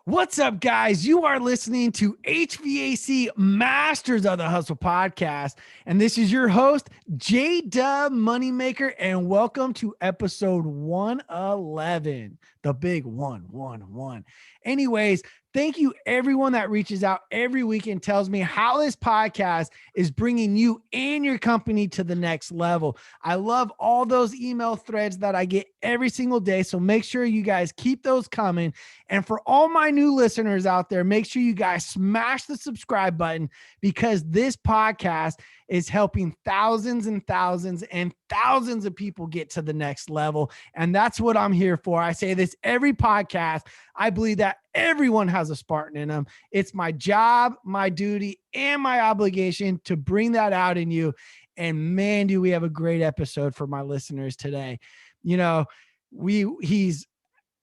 What's up, guys? You are listening to HVAC Masters of the Hustle podcast. And this is your host, J Dub Moneymaker. And welcome to episode 111, the big 111. Anyways, thank you everyone that reaches out every week and tells me how this podcast is bringing you and your company to the next level. I love all those email threads that I get every single day. So make sure you guys keep those coming. And for all my new listeners out there, make sure you guys smash the subscribe button because this podcast is helping thousands and thousands and thousands of people get to the next level. And that's what I'm here for. I say this every podcast. I believe that everyone has a Spartan in them. It's my job, my duty, and my obligation to bring that out in you. And man, do we have a great episode for my listeners today. You know, he's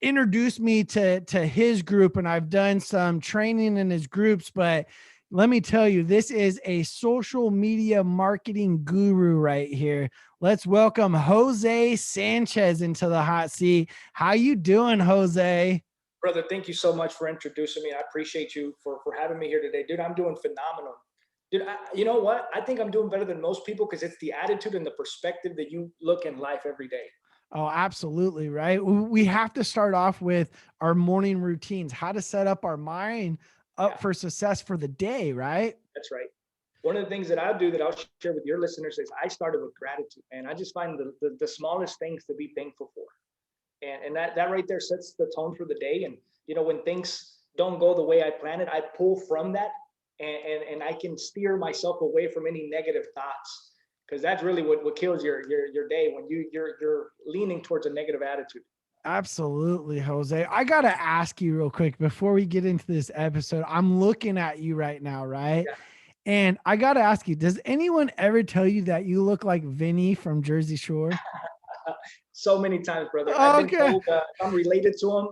introduced me to his group, and I've done some training in his groups, but let me tell you, this is a social media marketing guru right here. Let's welcome Jose Sanchez into the hot seat. How you doing, Jose? Brother, thank you so much for introducing me. I appreciate you for having me here today. Dude, I'm doing phenomenal. Dude, you know what? I think I'm doing better than most people because it's the attitude and the perspective that you look in life every day. Oh, absolutely. Right. We have to start off with our morning routines, how to set up our mind up for success for the day. Right. That's right. One of the things that I do that I'll share with your listeners is I started with gratitude, and I just find the smallest things to be thankful for. And that right there sets the tone for the day. And, you know, when things don't go the way I planned it, I pull from that and I can steer myself away from any negative thoughts. Because that's really what kills your day when you're leaning towards a negative attitude. Absolutely, Jose. I got to ask you real quick before we get into this episode. I'm looking at you right now, right? Yeah. And I got to ask you, does anyone ever tell you that you look like Vinny from Jersey Shore? So many times, brother. Okay. I've been told I'm related to him.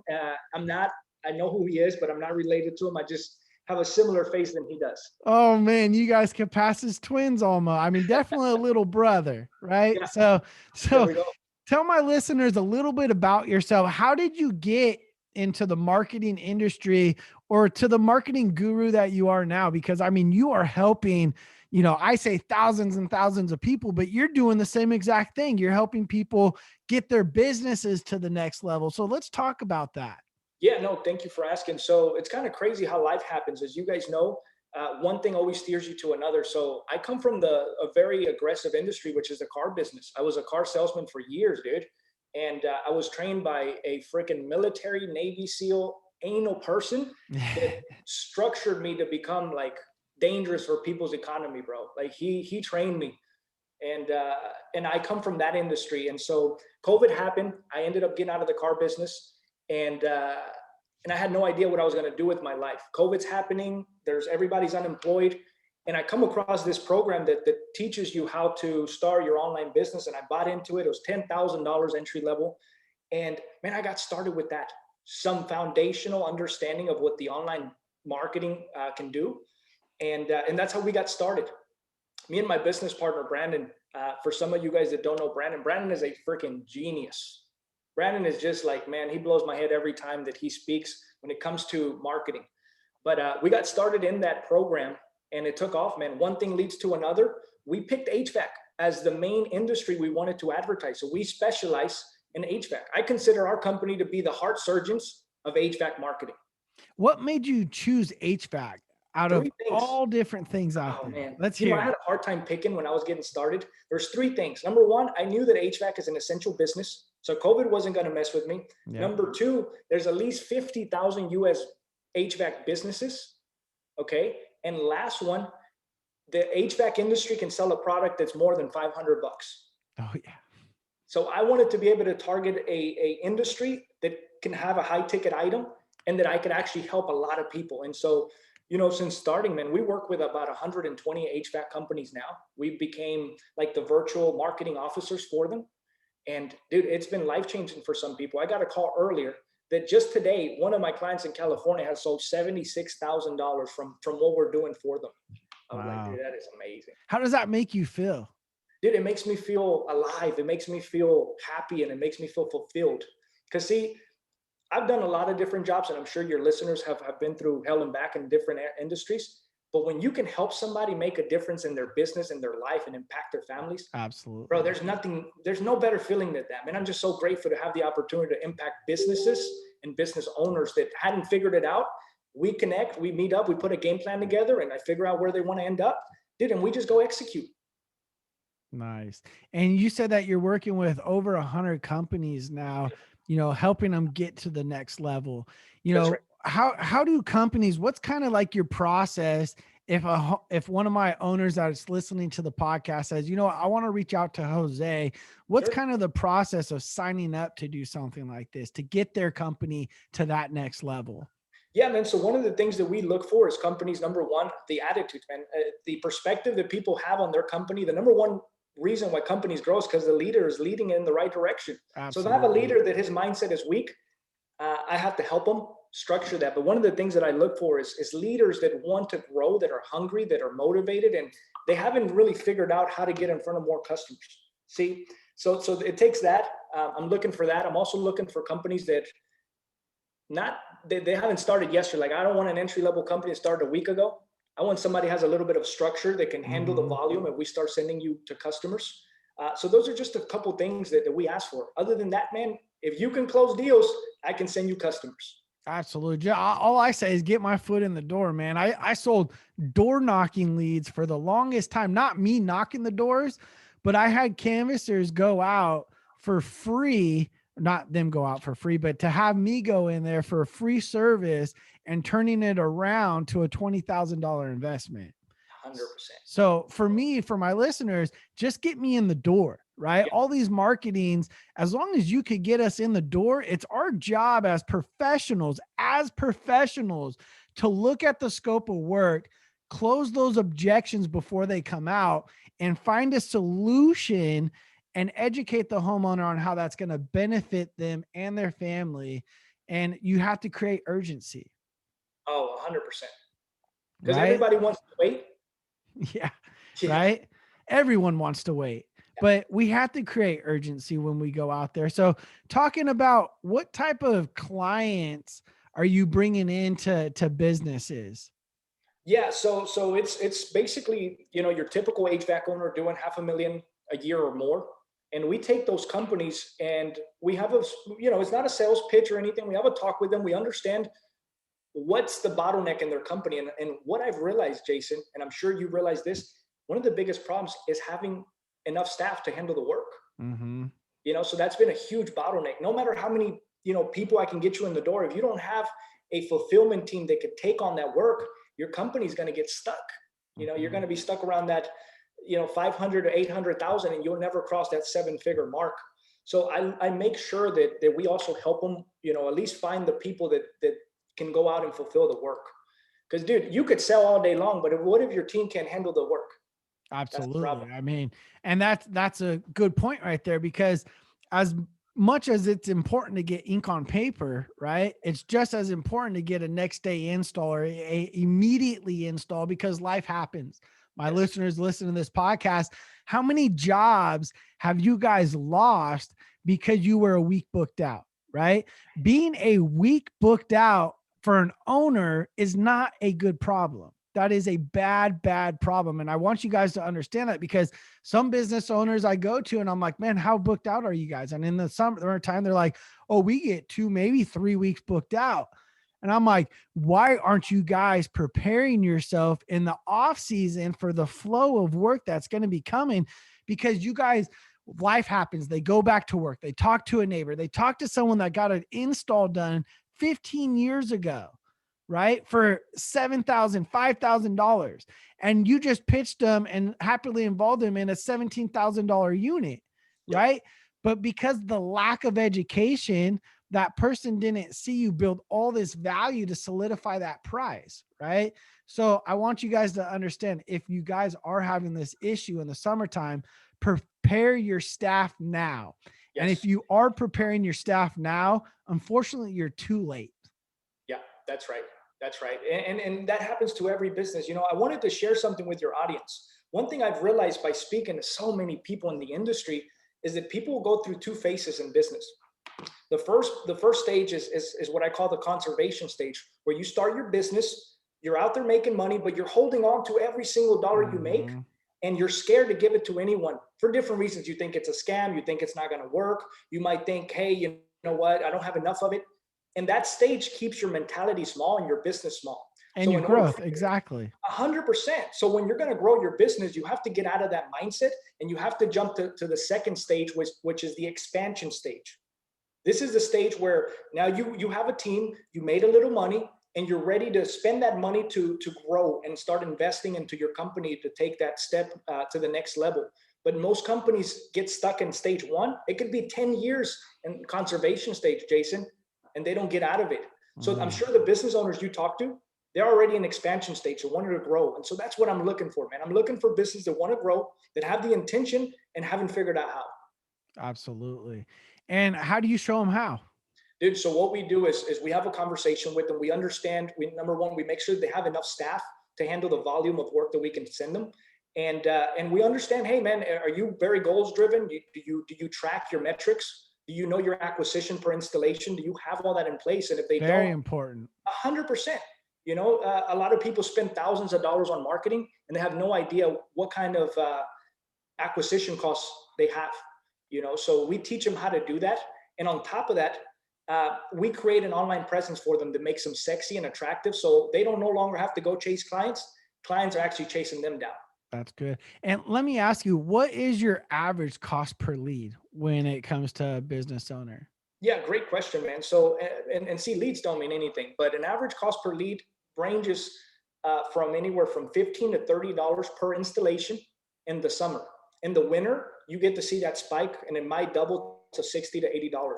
I'm not. I know who he is, but I'm not related to him. I just have a similar face than he does. Oh man, you guys could pass as twins almost. I mean, definitely a little brother, right? Yeah. So There we go. tell my listeners a little bit about yourself. How did you get into the marketing industry or to the marketing guru that you are now? Because I mean, you are helping, you know, I say thousands and thousands of people, but you're doing the same exact thing. You're helping people get their businesses to the next level. So let's talk about that. Yeah, no, thank you for asking. So it's kind of crazy how life happens. As you guys know, one thing always steers you to another. So I come from a very aggressive industry, which is the car business. I was a car salesman for years, dude. And I was trained by a freaking military Navy SEAL anal person that structured me to become like dangerous for people's economy, bro. Like he trained me. And I come from that industry. And so COVID happened. I ended up getting out of the car business. And I had no idea what I was going to do with my life. COVID's happening. Everybody's unemployed. And I come across this program that teaches you how to start your online business. And I bought into it. It was $10,000 entry level. And man, I got started with that. Some foundational understanding of what the online marketing can do. And that's how we got started. Me and my business partner, Brandon, for some of you guys that don't know Brandon is a freaking genius. Brandon is just like, man, he blows my head every time that he speaks when it comes to marketing. But we got started in that program and it took off, man. One thing leads to another. We picked HVAC as the main industry we wanted to advertise. So we specialize in HVAC. I consider our company to be the heart surgeons of HVAC marketing. What made you choose HVAC out of all different things out there? Man. Let's hear I had a hard time picking when I was getting started. There's three things. Number one, I knew that HVAC is an essential business. So COVID wasn't going to mess with me. Yeah. Number two, there's at least 50,000 US HVAC businesses. Okay. And last one, the HVAC industry can sell a product that's more than $500. Oh yeah. So I wanted to be able to target a industry that can have a high ticket item and that I could actually help a lot of people. And so, you know, since starting, man, we work with about 120 HVAC companies now. We became like the virtual marketing officers for them. And dude, it's been life-changing for some people. I got a call earlier that just today, one of my clients in California has sold $76,000 from what we're doing for them. I was like, dude, that is amazing. How does that make you feel? Dude, it makes me feel alive. It makes me feel happy and it makes me feel fulfilled. Because see, I've done a lot of different jobs, and I'm sure your listeners have been through hell and back in different industries. But when you can help somebody make a difference in their business and their life and impact their families, bro, Absolutely. there's no better feeling than that, man. I'm just so grateful to have the opportunity to impact businesses and business owners that hadn't figured it out. We connect, we meet up, we put a game plan together, and I figure out where they want to end up, dude, and we just go execute. Nice. And you said that you're working with over 100 companies now, helping them get to the next level. That's right. How do companies, what's kind of like your process if one of my owners that's listening to the podcast says, I want to reach out to Jose, what's Sure. kind of the process of signing up to do something like this to get their company to that next level? Yeah, man. So one of the things that we look for is companies, number one, the attitude, man, the perspective that people have on their company. The number one reason why companies grow is because the leader is leading in the right direction. So if I have a Absolutely. leader that his mindset is weak, I have to help them structure that. But one of the things that I look for is leaders that want to grow, that are hungry, that are motivated, and they haven't really figured out how to get in front of more customers. See, so it takes that. I'm looking for that. I'm also looking for companies that they haven't started yesterday. Like, I don't want an entry level company that started a week ago. I want somebody who has a little bit of structure that can handle the Mhm. volume and we start sending you to customers. So those are just a couple things that we ask for. Other than that, man, if you can close deals, I can send you customers. Absolutely. All I say is get my foot in the door, man. I sold door knocking leads for the longest time, not me knocking the doors, but I had canvassers go out for free, not them go out for free, but to have me go in there for a free service and turning it around to a $20,000 investment. 100%. So for me, for my listeners, just get me in the door, right? Yeah. All these marketings, as long as you could get us in the door, it's our job as professionals to look at the scope of work, close those objections before they come out, and find a solution and educate the homeowner on how that's going to benefit them and their family. And you have to create urgency, Oh, 100%. Because right? everybody wants to wait. Yeah. Yeah. Right. Everyone wants to wait, but we have to create urgency when we go out there. So talking about what type of clients are you bringing into businesses? Yeah. So it's basically, your typical HVAC owner doing 500,000 a year or more. And we take those companies and we have it's not a sales pitch or anything. We have a talk with them. We understand what's the bottleneck in their company. And what I've realized, Jason, and I'm sure you realize this, one of the biggest problems is having enough staff to handle the work. Mm-hmm. So that's been a huge bottleneck. No matter how many, people I can get you in the door, if you don't have a fulfillment team that could take on that work, your company's going to get stuck. You're Mm-hmm. going to be stuck around that, 500 to 800,000, and you'll never cross that 7-figure mark. So I make sure that we also help them, at least find the people that can go out and fulfill the work. Because, dude, you could sell all day long, but what if your team can't handle the work? That's the Absolutely. problem. I mean, and that's a good point right there, because as much as it's important to get ink on paper, right? It's just as important to get a next day install or a immediately install, because life happens. My Yes. listeners listen to this podcast. How many jobs have you guys lost because you were a week booked out, right? Being a week booked out for an owner is not a good problem. That is a bad problem. And I want you guys to understand that, because some business owners I go to and I'm like, man, how booked out are you guys? And in the summertime, they're like, oh, we get 2, maybe 3 weeks booked out. And I'm like, why aren't you guys preparing yourself in the off season for the flow of work that's going to be coming? Because you guys, life happens. They go back to work. They talk to a neighbor. They talk to someone that got an install done 15 years ago, right? For $7,000, $5,000. And you just pitched them and happily involved them in a $17,000 unit, Yep. right? But because the lack of education, that person didn't see you build all this value to solidify that price, right? So I want you guys to understand, if you guys are having this issue in the summertime, prepare your staff now. And if Yes. you are preparing your staff now, unfortunately, you're too late. Yeah, that's right. That's right. And that happens to every business. I wanted to share something with your audience. One thing I've realized by speaking to so many people in the industry is that people go through two phases in business. The first stage is what I call the conservation stage, where you start your business, you're out there making money, but you're holding on to every single dollar you make, and you're scared to give it to anyone for different reasons. You think it's a scam, you think it's not going to work, you might think, hey, you know what, I don't have enough of it. And that stage keeps your mentality small and your business small. And so your growth, exactly. 100%. So when you're going to grow your business, you have to get out of that mindset, and you have to jump to the second stage, which is the expansion stage. This is the stage where now you have a team, you made a little money, and you're ready to spend that money to grow and start investing into your company to take that step to the next level. But most companies get stuck in stage one. It could be 10 years in conservation stage, Jason, and they don't get out of it. So I'm sure the business owners you talk to, they're already in expansion stage, so wanting to grow. And so that's what I'm looking for, man. I'm looking for businesses that want to grow, that have the intention and haven't figured out how. Absolutely. And how do you show them how? Dude, so what we do is we have a conversation with them. We understand, number one, we make sure they have enough staff to handle the volume of work that we can send them. And we understand, hey man, are you very goals driven? Do you track your metrics? Do you know your acquisition per installation? Do you have all that in place? And if they don't, very important. 100%. You know, a lot of people spend thousands of dollars on marketing, and they have no idea what kind of acquisition costs they have. You know, so we teach them how to do that. And on top of that, we create an online presence for them that makes them sexy and attractive. So they don't no longer have to go chase clients. Clients are actually chasing them down. That's good. And let me ask you, what is your average cost per lead when it comes to a business owner? Yeah, great question, man. So, and see, leads don't mean anything, but an average cost per lead ranges from anywhere from $15 to $30 per installation in the summer. In the winter, you get to see that spike, and it might double to $60 to $80.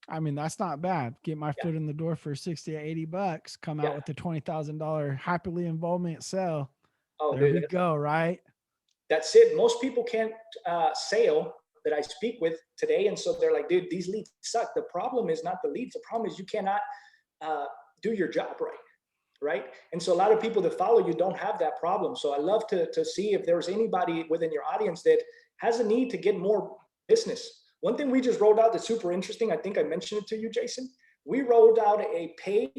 I mean, that's not bad. Get my foot in the door for 60 to 80 bucks, come out with the $20,000 happily involvement sale. Oh, there we go, right? That's it. Most people can't sell that I speak with today. And so they're like, dude, these leads suck. The problem is not the leads. The problem is you cannot do your job right. Right. And so a lot of people that follow you don't have that problem. So I love to see if there's anybody within your audience that has a need to get more business. One thing we just rolled out that's super interesting, I think I mentioned it to you, Jason. We rolled out a pay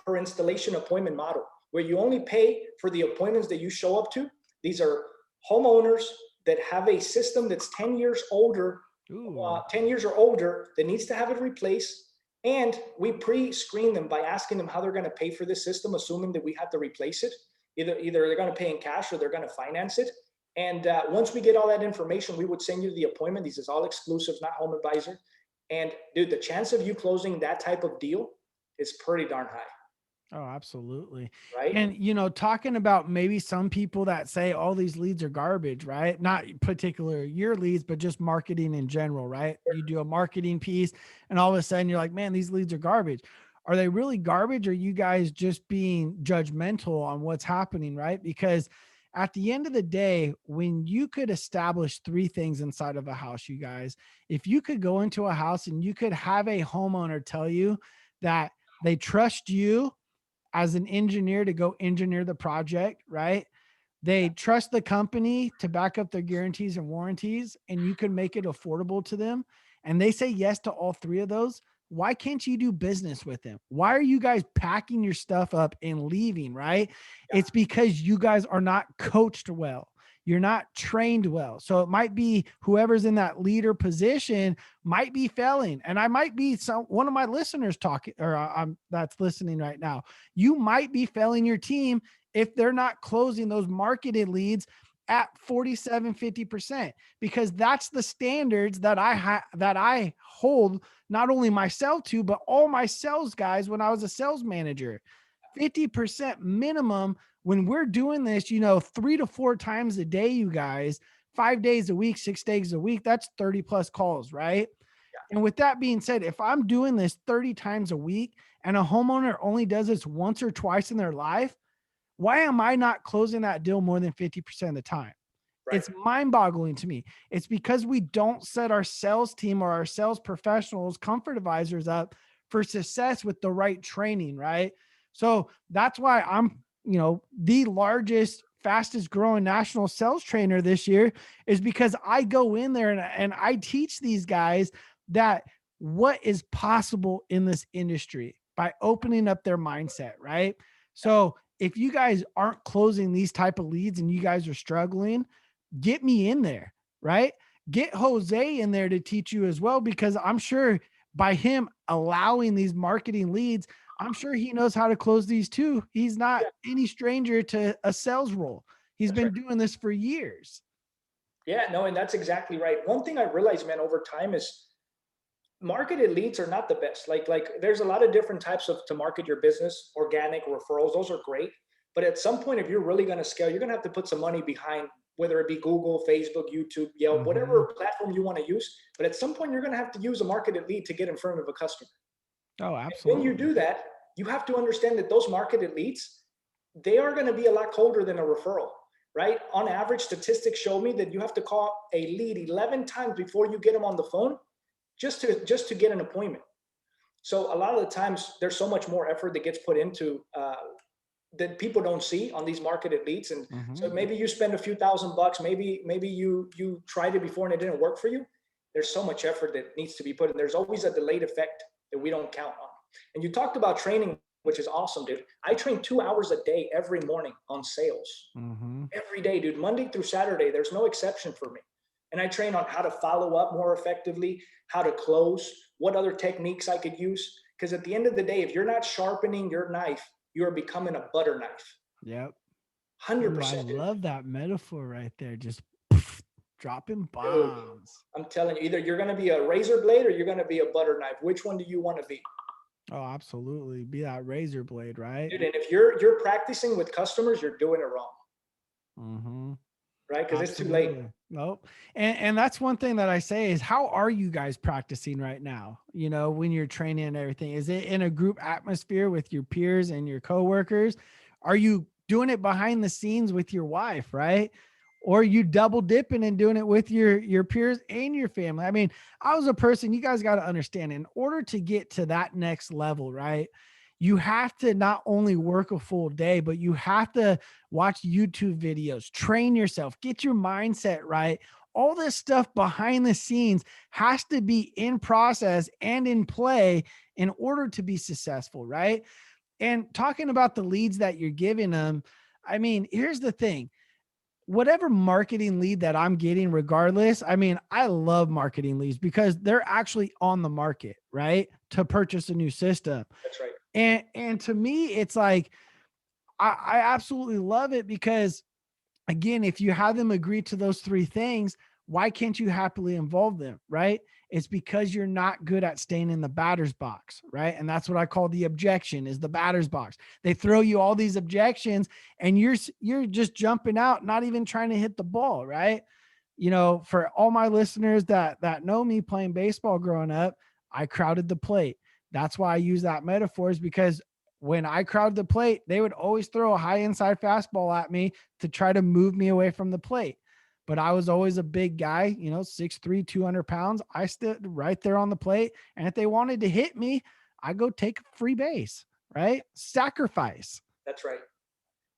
per installation appointment model where you only pay for the appointments that you show up to. These are homeowners that have a system that's 10 years older, 10 years or older, that needs to have it replaced. And we pre-screen them by asking them how they're going to pay for this system, assuming that we have to replace it. Either they're going to pay in cash or they're going to finance it. And once we get all that information, we would send you the appointment. This is all exclusive, not home advisor. And dude, the chance of you closing that type of deal is pretty darn high. Oh, absolutely. Right. And, you know, talking about maybe some people that say all these leads are garbage, right? Not particular your leads, but just marketing in general, right? You do a marketing piece and all of a sudden you're like, man, these leads are garbage. Are they really garbage? Or are you guys just being judgmental on what's happening, right? Because at the end of the day, when you could establish three things inside of a house, you guys, if you could go into a house and you could have a homeowner tell you that they trust you as an engineer to go engineer the project, right? They trust the company to back up their guarantees and warranties, and you can make it affordable to them. And they say yes to all three of those. Why can't you do business with them? Why are you guys packing your stuff up and leaving, right? Yeah. It's because you guys are not coached well. You're not trained well. So it might be whoever's in that leader position might be failing. And I might be one of my listeners talking, or that's listening right now. You might be failing your team if they're not closing those marketed leads at 47, 50%, because that's the standards that I hold not only myself to, but all my sales guys when I was a sales manager. 50% minimum when we're doing this, 3 to 4 times a day, you guys, 5 days a week, 6 days a week, that's 30 plus calls, right? Yeah. And with that being said, if I'm doing this 30 times a week and a homeowner only does this once or twice in their life, why am I not closing that deal more than 50% of the time? Right. It's mind-boggling to me. It's because we don't set our sales team or our sales professionals, comfort advisors up for success with the right training, right? So that's why I'm, the largest, fastest growing national sales trainer this year, is because I go in there and I teach these guys that what is possible in this industry by opening up their mindset, right? So if you guys aren't closing these type of leads and you guys are struggling, get me in there, right? Get Jose in there to teach you as well, because I'm sure by him allowing these marketing leads, I'm sure he knows how to close these too. He's not Yeah, any stranger to a sales role. He's that's right. been doing this for years. Yeah, no, and that's exactly right. One thing I realized, man, over time is marketed leads are not the best. Like there's a lot of different types of to market your business, organic referrals, those are great. But at some point, if you're really going to scale, you're going to have to put some money behind, whether it be Google, Facebook, YouTube, Yelp, Mhm. whatever platform you want to use. But at some point, you're going to have to use a marketed lead to get in front of a customer. Oh, And when you absolutely. do that, you have to understand that those marketed leads, they are going to be a lot colder than a referral, right? On average, statistics show me that you have to call a lead 11 times before you get them on the phone just to get an appointment. So a lot of the times there's so much more effort that gets put into that people don't see on these marketed leads. And so Mhm. maybe you spend a few $1,000, maybe you tried it before and it didn't work for you. There's so much effort that needs to be put in. There's always a delayed effect that we don't count on. And you talked about training, which is awesome, dude. I train 2 hours a day every morning on sales. Mhm. Every day, dude, Monday through Saturday. There's no exception for me. And I train on how to follow up more effectively, how to close, what other techniques I could use. Because at the end of the day, if you're not sharpening your knife, you are becoming a butter knife. Yep. Ooh, I 100%, dude. love that metaphor right there. Just dropping Dude, bombs. I'm telling you, either you're going to be a razor blade or you're going to be a butter knife. Which one do you want to be? Oh, absolutely. Be that razor blade, right? Dude, and if you're practicing with customers, you're doing it wrong, Mhm. right? Because it's too late. Absolutely. Nope. And that's one thing that I say is, how are you guys practicing right now? You know, when you're training and everything, is it in a group atmosphere with your peers and your coworkers? Are you doing it behind the scenes with your wife, right? Or you double dipping and doing it with your peers and your family? I mean, I was a person, you guys got to understand, in order to get to that next level, right? You have to not only work a full day, but you have to watch YouTube videos, train yourself, get your mindset right. All this stuff behind the scenes has to be in process and in play in order to be successful, right? And talking about the leads that you're giving them, I mean, here's the thing. Whatever marketing lead that I'm getting, regardless, I mean, I love marketing leads because they're actually on the market, right? To purchase a new system. That's right. And to me, it's like I absolutely love it because, again, if you have them agree to those three things, why can't you happily involve them? Right? It's because you're not good at staying in the batter's box, right? And that's what I call the objection, is the batter's box. They throw you all these objections and you're just jumping out, not even trying to hit the ball, right? You know, for all my listeners that know me playing baseball growing up, I crowded the plate. That's why I use that metaphor, is because when I crowded the plate, they would always throw a high inside fastball at me to try to move me away from the plate. But I was always a big guy, you know, 6'3", 200 pounds. I stood right there on the plate. And if they wanted to hit me, I go take a free base, right? Sacrifice. That's right.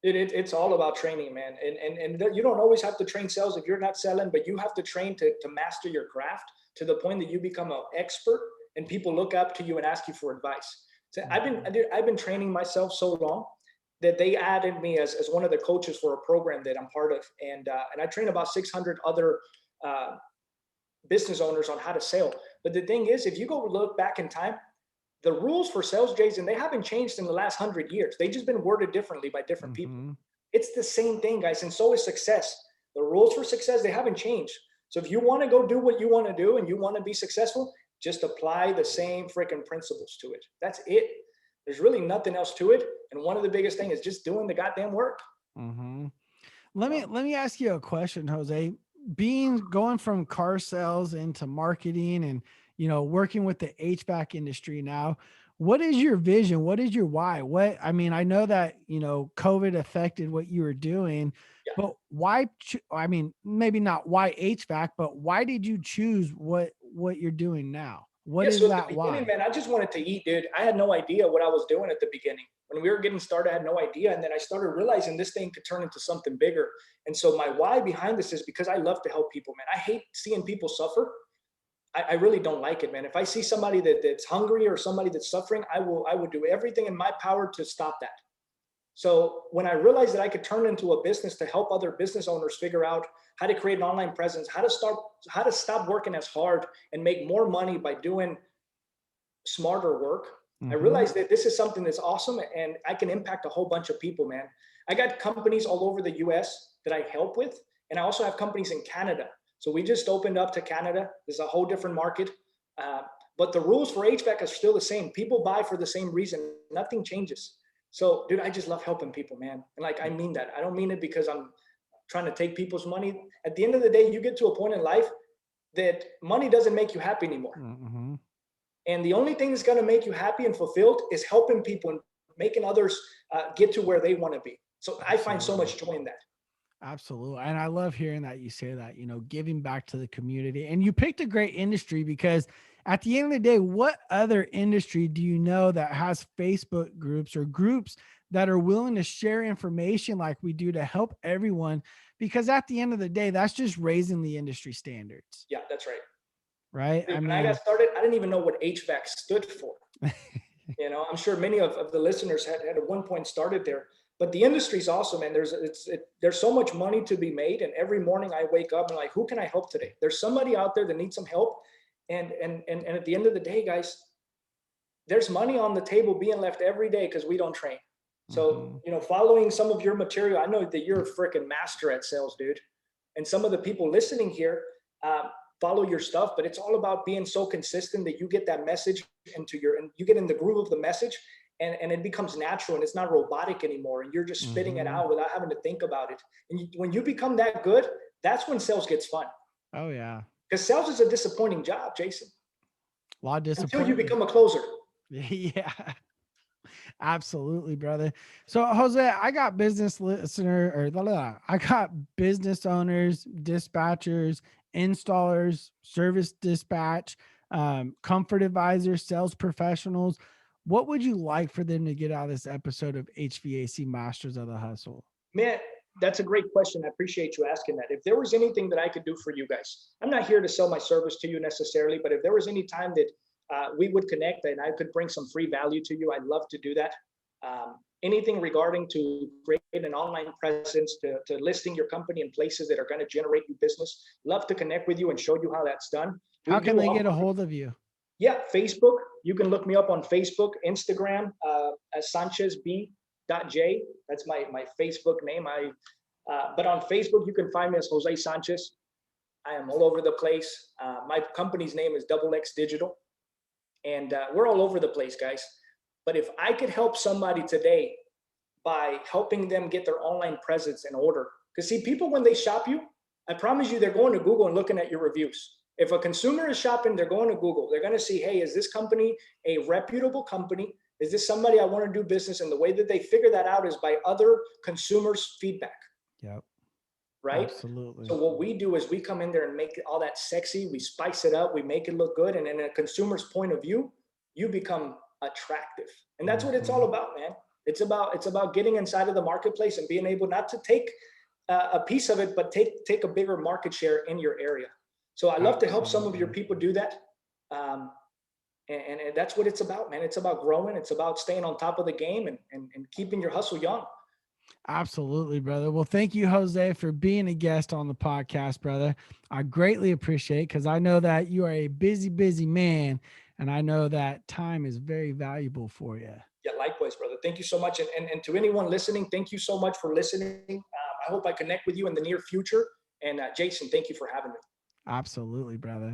It's all about training, man. And you don't always have to train sales if you're not selling, but you have to train to master your craft to the point that you become an expert and people look up to you and ask you for advice. So Mhm. I've been training myself so long that they added me as one of the coaches for a program that I'm part of, and I train about 600 other uh, business owners on how to sell. But the thing is, if you go look back in time, the rules for sales, Jason, they haven't changed in the last 100 years. They've just been worded differently by different people. Mhm. It's the same thing, guys, and so is success. The rules for success, they haven't changed. So if you want to go do what you want to do and you want to be successful, just apply the same freaking principles to it. That's it. There's really nothing else to it. And one of the biggest things is just doing the goddamn work. Mhm. You Let me know, let me ask you a question, Jose. Being going from car sales into marketing and, you know, working with the HVAC industry now, what is your vision? What is your why? What, I mean, I know that, you know, COVID affected what you were doing, yeah. but why I mean, maybe not why HVAC, but why did you choose what you're doing now? What Yeah, is so at the that beginning, why? man, I just wanted to eat, dude. I had no idea what I was doing at the beginning. When we were getting started, I had no idea. And then I started realizing this thing could turn into something bigger. And so my why behind this is because I love to help people, man. I hate seeing people suffer. I really don't like it, man. If I see somebody that's hungry or somebody that's suffering, I would do everything in my power to stop that. So when I realized that I could turn into a business to help other business owners figure out how to create an online presence, how to stop working as hard and make more money by doing smarter work, I Mm-hmm. realized that this is something that's awesome and I can impact a whole bunch of people, man. I got companies all over the US that I help with, and I also have companies in Canada. So we just opened up to Canada. There's a whole different market. Uh, but the rules for HVAC are still the same. People buy for the same reason. Nothing changes. So, dude, I just love helping people, man. And like, I mean that. I don't mean it because I'm trying to take people's money. At the end of the day, you get to a point in life that money doesn't make you happy anymore. Mm-hmm. And the only thing that's going to make you happy and fulfilled is helping people and making others get to where they want to be. So I find so Absolutely. much joy in that. Absolutely. And I love hearing that you say that, giving back to the community. And you picked a great industry because at the end of the day, what other industry do you know that has Facebook groups or groups that are willing to share information like we do to help everyone? Because at the end of the day, that's just raising the industry standards, Yeah, that's right. right? I Dude, when I got mean, started, I didn't even know what HVAC stood for. I'm sure many of the listeners had at one point started there. But the industry is awesome, man. There's so much money to be made, and every morning I wake up and like, who can I help today? There's somebody out there that needs some help, and at the end of the day, guys, there's money on the table being left every day because we don't train. So mhm. following some of your material, I know that you're a freaking master at sales, dude. And some of the people listening here follow your stuff, but it's all about being so consistent that you get that message and you get in the groove of the message, and it becomes natural and it's not robotic anymore, and you're just spitting it Mhm. out without having to think about it. And when you become that good, that's when sales gets fun, Oh yeah. because sales is a disappointing job, Jason, A lot of until you disappointment. become a closer. Yeah. Absolutely, brother. So, Jose, I got business listener or I got business owners, dispatchers, installers, service dispatch, comfort advisors, sales professionals. What would you like for them to get out of this episode of HVAC Masters of the Hustle? Man, that's a great question. I appreciate you asking that. If there was anything that I could do for you guys, I'm not here to sell my service to you necessarily, but if there was any time that we would connect and I could bring some free value to you, I'd love to do that. Anything regarding to create an online presence, to listing your company in places that are going to generate you business, love to connect with you and show you how that's done. We How can do they get a offer, hold of you? yeah, Facebook. You can look me up on Facebook, Instagram, as Sanchez B.J. That's my Facebook name. But on Facebook, you can find me as Jose Sanchez. I am all over the place. My company's name is Double X Digital, and we're all over the place, guys. But if I could help somebody today by helping them get their online presence in order, because see, people when they shop you, I promise you, they're going to Google and looking at your reviews. If a consumer is shopping, they're going to Google. They're going to see, hey, is this company a reputable company? Is this somebody I want to do business? And the way that they figure that out is by other consumers' feedback, Yep, right? absolutely. So what we do is we come in there and make all that sexy. We spice it up. We make it look good. And in a consumer's point of view, you become attractive. And that's what it's all Mhm. about, man. It's about getting inside of the marketplace and being able not to take a piece of it, but take a bigger market share in your area. So I love to help some of your Absolutely. people do that. Um, and that's what it's about, man. It's about growing. It's about staying on top of the game and keeping your hustle young. Absolutely, brother. Well, thank you, Jose, for being a guest on the podcast, brother. I greatly appreciate because I know that you are a busy, busy man, and I know that time is very valuable for you. Yeah, likewise, brother. Thank you so much. And to anyone listening, thank you so much for listening. I hope I connect with you in the near future. And Jason, thank you for having me. Absolutely, brother.